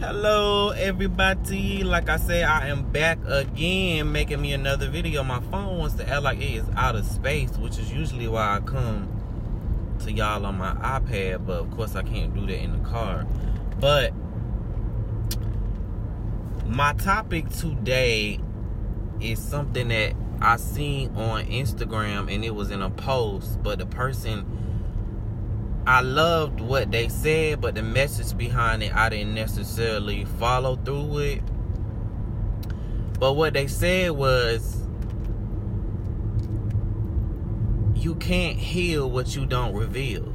Hello everybody, like I said, I am back again making me another video. My phone wants to act like it is out of space, which is usually why I come to y'all on my iPad, but of course I can't do that in the car. But my topic today is something that I seen on Instagram, and it was in a post, but the person, I loved what they said, but the message behind it, I didn't necessarily follow through with. But what they said was, you can't heal what you don't reveal.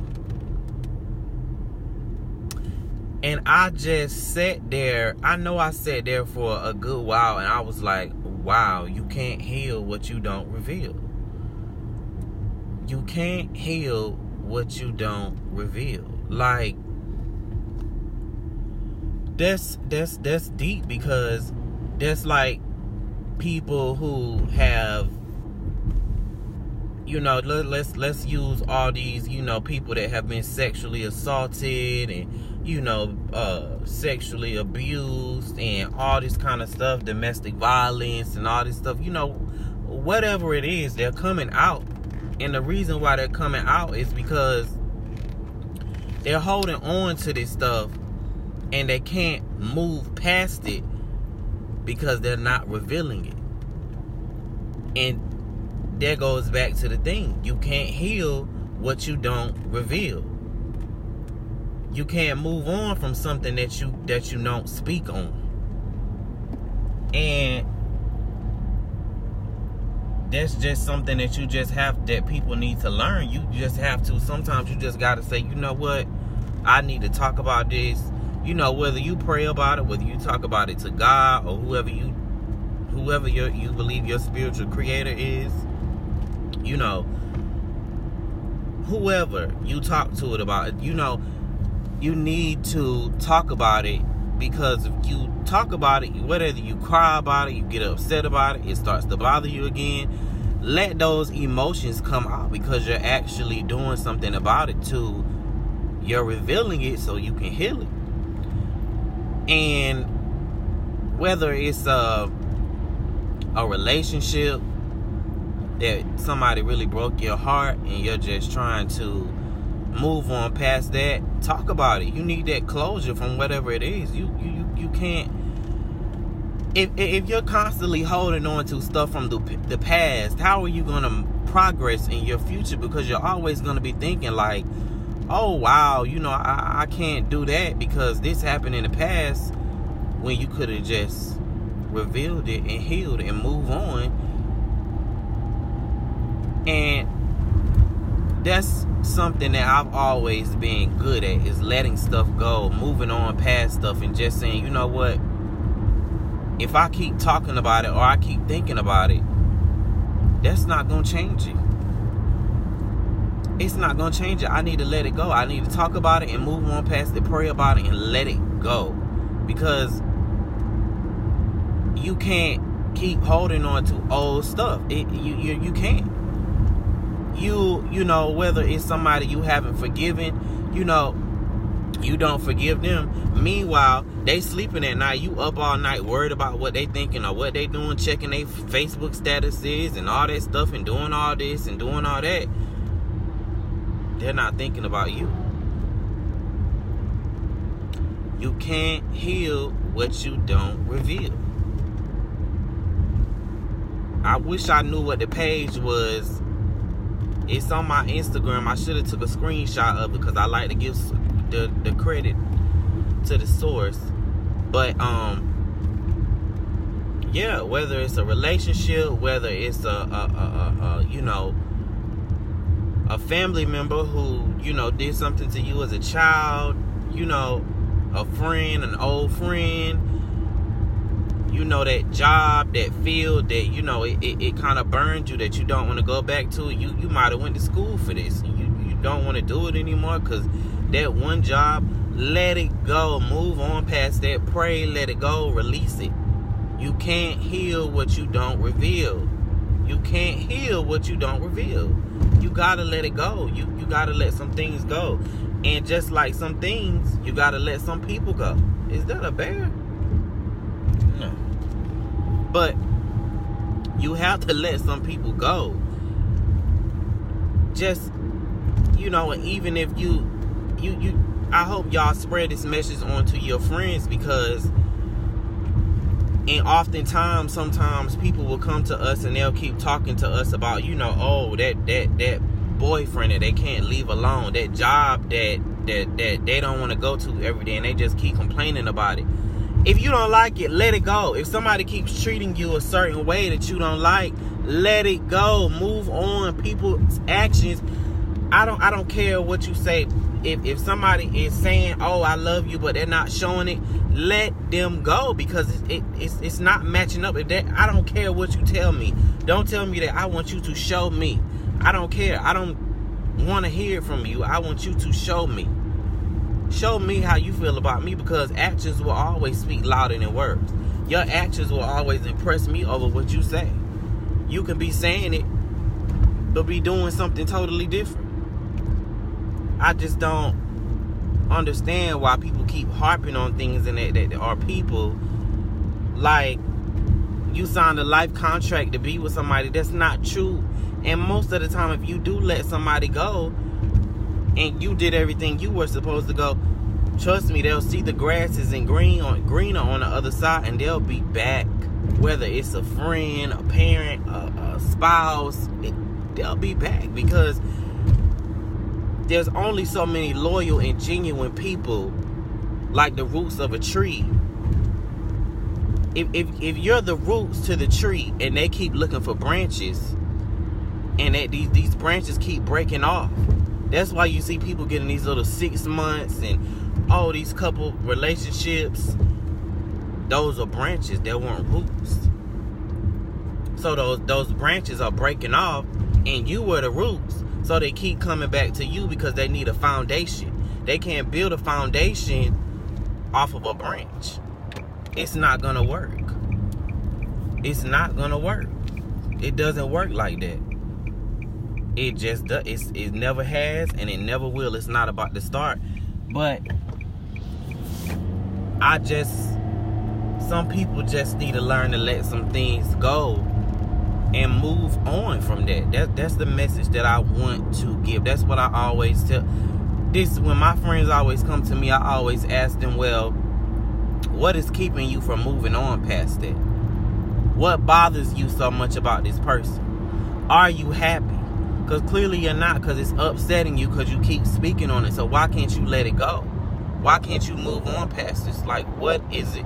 And I just sat there. I know I sat there for a good while, and I was like, wow, you can't heal what you don't reveal. You can't heal what you don't reveal. Like, that's deep, because there's like people who have, let's use all these, people that have been sexually assaulted and sexually abused and all this kind of stuff, domestic violence and all this stuff, whatever it is, they're coming out. And the reason why they're coming out is because they're holding on to this stuff and they can't move past it because they're not revealing it. And that goes back to the thing. You can't heal what you don't reveal. You can't move on from something that you don't speak on. And that's just something that you just have, that people need to learn. You just have to, sometimes you just got to say, you know what, I need to talk about this. Whether you pray about it, whether you talk about it to God or whoever you believe your spiritual creator is, whoever you talk to it about it, you need to talk about it. Because if you talk about it, whether you cry about it, you get upset about it, it starts to bother you again, let those emotions come out, because you're actually doing something about it too. You're revealing it so you can heal it. And whether it's a relationship that somebody really broke your heart and you're just trying to move on past that, talk about it. You need that closure from whatever it is. You can't, if you're constantly holding on to stuff from the past, how are you going to progress in your future? Because you're always going to be thinking like, oh wow, I can't do that because this happened in the past, when you could have just revealed it and healed and move on. And that's something that I've always been good at, is letting stuff go, moving on past stuff, and just saying, you know what, if I keep talking about it or I keep thinking about it, that's not going to change it. It's not going to change it. I need to let it go. I need to talk about it and move on past it, pray about it, and let it go. Because you can't keep holding on to old stuff. You can't. Whether it's somebody you haven't forgiven, you don't forgive them. Meanwhile, they sleeping at night. You up all night worried about what they thinking or what they doing, checking their Facebook statuses and all that stuff, and doing all this and doing all that. They're not thinking about you. You can't heal what you don't reveal. I wish I knew what the page was. It's on my Instagram. I should have took a screenshot of it, because I like to give the credit to the source. But yeah, whether it's a relationship, whether it's a family member who did something to you as a child, a friend, an old friend, that job, that field that it kind of burned you, that you don't want to go back to. You might have went to school for this, and you don't want to do it anymore because that one job. Let it go, move on past that, pray, let it go, release it. You can't heal what you don't reveal. You can't heal what you don't reveal. You gotta let it go. You gotta let some things go. And just like some things, you gotta let some people go. Is that a bear? No. But you have to let some people go. Just, you know, even if you I hope y'all spread this message on to your friends, because and oftentimes, sometimes people will come to us and they'll keep talking to us about, you know, oh, that boyfriend that they can't leave alone, that job that they don't want to go to every day, and they just keep complaining about it. If you don't like it, let it go. If somebody keeps treating you a certain way that you don't like, let it go. Move on. People's actions, I don't care what you say. If somebody is saying, oh, I love you, but they're not showing it, let them go, because it's not matching up. I don't care what you tell me. Don't tell me that. I want you to show me. I don't care. I don't want to hear from you. I want you to show me. Show me how you feel about me, because actions will always speak louder than words. Your actions will always impress me over what you say. You can be saying it, but be doing something totally different. I just don't understand why people keep harping on things, and that are people like you signed a life contract to be with somebody. That's not true. And most of the time, if you do let somebody go and you did everything you were supposed to go, trust me, they'll see the grass isn't greener on the other side, and they'll be back. Whether it's a friend, a parent, a spouse, they'll be back, because there's only so many loyal and genuine people, like the roots of a tree. If you're the roots to the tree and they keep looking for branches, and these branches keep breaking off, that's why you see people getting these little 6 months and all these couple relationships. Those are branches, they weren't roots. So those branches are breaking off, and you were the roots. So they keep coming back to you because they need a foundation. They can't build a foundation off of a branch. It's not gonna work. It's not gonna work. It doesn't work like that. It just does. It never has, and it never will. It's not about the start. But some people just need to learn to let some things go and move on from that. That's the message that I want to give. That's what I always tell. When my friends always come to me, I always ask them, well, what is keeping you from moving on past that? What bothers you so much about this person? Are you happy? Because clearly you're not, because it's upsetting you because you keep speaking on it. So why can't you let it go? Why can't you move on past this? Like, what is it?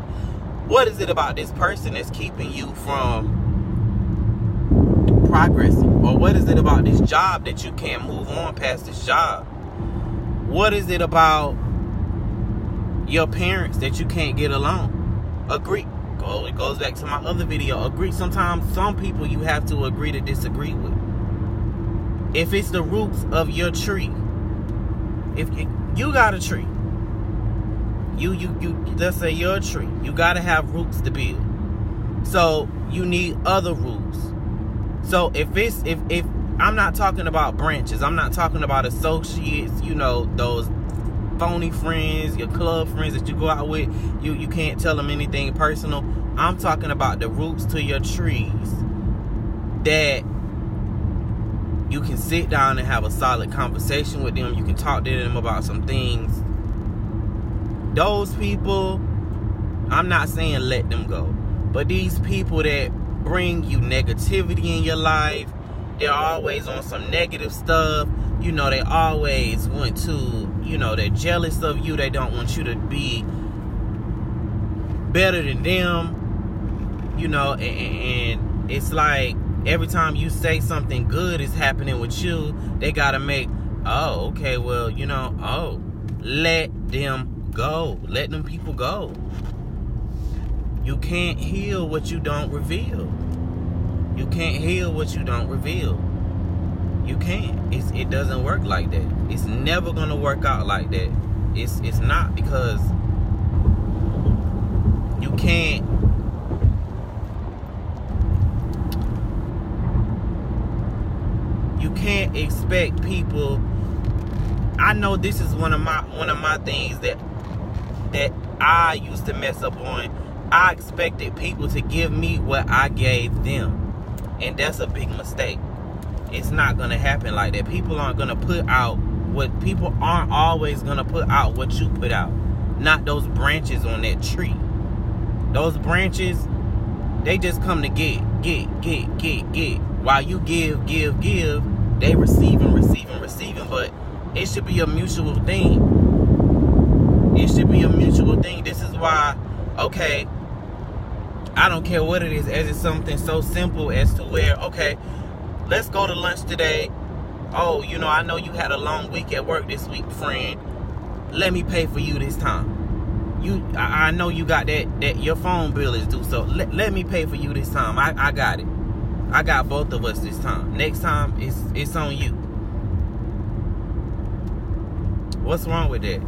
What is it about this person that's keeping you from progressing? Or what is it about this job that you can't move on past this job? What is it about your parents that you can't get along? Agree. It goes back to my other video. Agree. Sometimes some people you have to agree to disagree with. If it's the roots of your tree, if you got a tree, you let's say you're a tree, you got to have roots to build. So you need other roots. So if I'm not talking about branches, I'm not talking about associates, you know, those phony friends, your club friends that you go out with, you can't tell them anything personal. I'm talking about the roots to your trees that you can sit down and have a solid conversation with them. You can talk to them about some things. Those people, I'm not saying let them go, but these people that bring you negativity in your life, they're always on some negative stuff. You know, they always want to, you know, they're jealous of you. They don't want you to be better than them, you know, and it's like every time you say something good is happening with you, they gotta make, oh, okay, well, you know, oh, let them go. Let them people go. You can't heal what you don't reveal. You can't heal what you don't reveal. You can't. It doesn't work like that. It's never gonna work out like that. It's not, because you can't. You can't expect people. I know this is one of my things that I used to mess up on. I expected people to give me what I gave them. And that's a big mistake. It's not going to happen like that. People aren't going to put out what people aren't always going to put out what you put out. Not those branches on that tree. Those branches, they just come to get. While you give, they receiving. But it should be a mutual thing. It should be a mutual thing. This is why, okay, I don't care what it is, as it's something so simple as to where, okay, let's go to lunch today. Oh, you know, I know you had a long week at work this week, friend. Let me pay for you this time. I know you got that your phone bill is due, so let me pay for you this time. I got it. I got both of us this time. Next time, it's on you. What's wrong with that?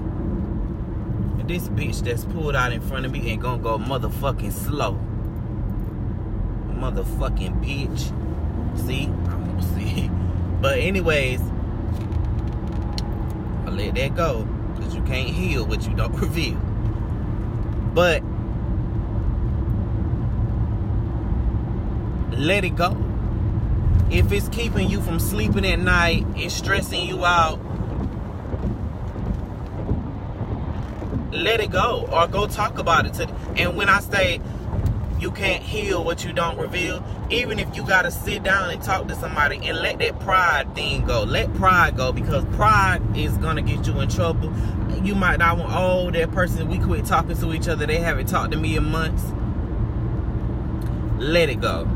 This bitch that's pulled out in front of me ain't gonna go motherfucking slow. Motherfucking bitch. See? But anyways, I let that go, because you can't heal what you don't reveal. But let it go. If it's keeping you from sleeping at night, it's stressing you out, let it go, or go talk about it. And when I say you can't heal what you don't reveal, even if you gotta sit down and talk to somebody and let that pride thing go. Let pride go, because pride is gonna get you in trouble. You might not want, oh, that person, we quit talking to each other, they haven't talked to me in months. Let it go.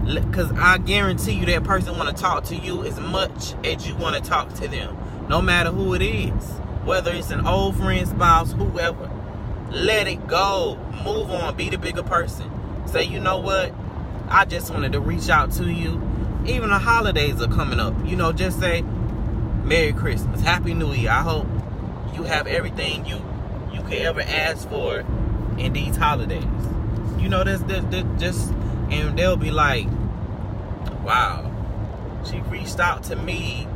Because I guarantee you that person want to talk to you as much as you want to talk to them. No matter who it is. Whether it's an old friend, spouse, whoever. Let it go. Move on. Be the bigger person. Say, you know what? I just wanted to reach out to you. Even the holidays are coming up. You know, just say, Merry Christmas. Happy New Year. I hope you have everything you could ever ask for in these holidays. You know, that's just, and they'll be like, wow, she reached out to me,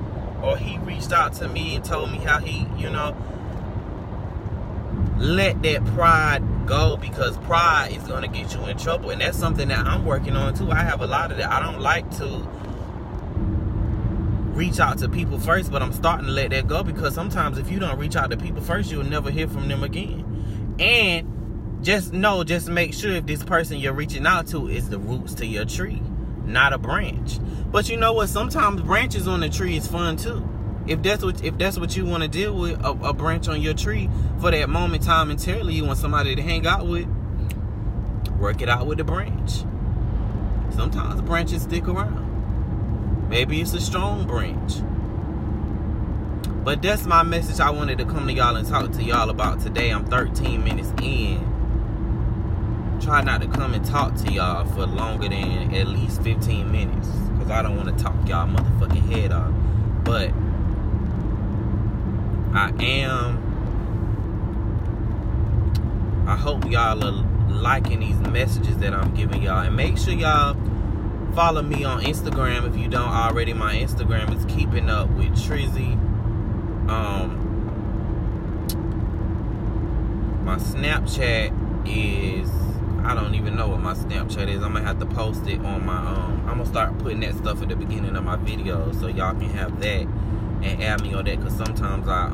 or he reached out to me and told me how he, you know. Let that pride go, because pride is going to get you in trouble. And that's something that I'm working on too. I have a lot of that. I don't like to reach out to people first, but I'm starting to let that go, because sometimes if you don't reach out to people first, you'll never hear from them again. And just make sure if this person you're reaching out to is the roots to your tree, not a branch. But you know what? Sometimes branches on the tree is fun too. If that's what you want to deal with, a branch on your tree for that moment, time, and terribly, you want somebody to hang out with, work it out with the branch. Sometimes branches stick around. Maybe it's a strong branch. But that's my message I wanted to come to y'all and talk to y'all about today. I'm 13 minutes in. Try not to come and talk to y'all for longer than at least 15 minutes, because I don't want to talk y'all motherfucking head off. But I hope y'all are liking these messages that I'm giving y'all. And make sure y'all follow me on Instagram if you don't already. My Instagram is Keeping Up with Trizzy. My Snapchat is, I don't even know what my Snapchat is. I'm gonna have to post it on my I'm gonna start putting that stuff at the beginning of my videos, so y'all can have that and add me on that, because sometimes I